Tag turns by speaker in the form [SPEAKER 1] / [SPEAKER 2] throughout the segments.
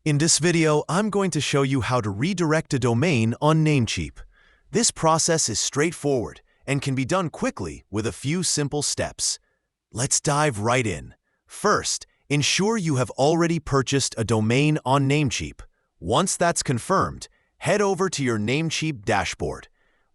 [SPEAKER 1] In this video, I'm going to show you how to redirect a domain on Namecheap. This process is straightforward and can be done quickly with a few simple steps. Let's dive right in. First, ensure you have already purchased a domain on Namecheap. Once that's confirmed, head over to your Namecheap dashboard.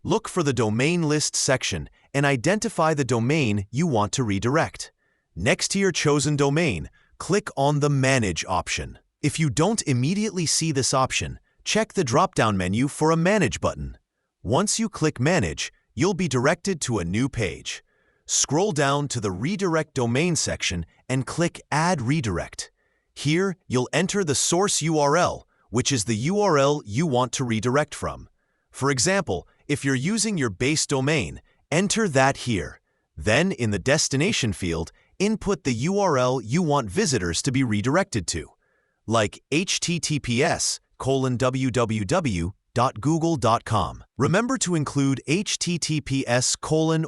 [SPEAKER 1] Look for the Domain List section and identify the domain you want to redirect. Next to your chosen domain, click on the Manage option. If you don't immediately see this option, check the drop-down menu for a Manage button. Once you click Manage, you'll be directed to a new page. Scroll down to the Redirect Domain section and click Add Redirect. Here, you'll enter the source URL, which is the URL you want to redirect from. For example, if you're using your base domain, enter that here. Then, in the Destination field, input the URL you want visitors to be redirected to, like https://www.google.com. Remember to include https: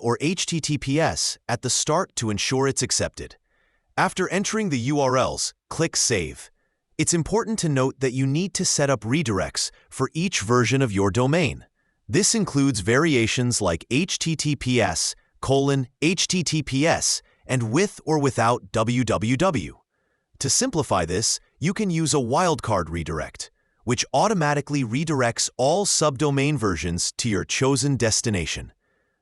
[SPEAKER 1] or https at the start to ensure it's accepted. After entering the URLs, click Save. It's important to note that you need to set up redirects for each version of your domain. This includes variations like https://https and with or without www. To simplify this, you can use a wildcard redirect, which automatically redirects all subdomain versions to your chosen destination.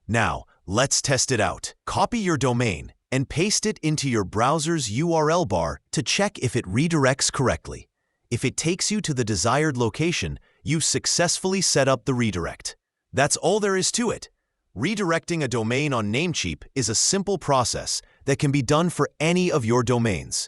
[SPEAKER 1] Now, let's test it out. Copy your domain and paste it into your browser's URL bar to check if it redirects correctly. If it takes you to the desired location, you've successfully set up the redirect. That's all there is to it. Redirecting a domain on Namecheap is a simple process that can be done for any of your domains.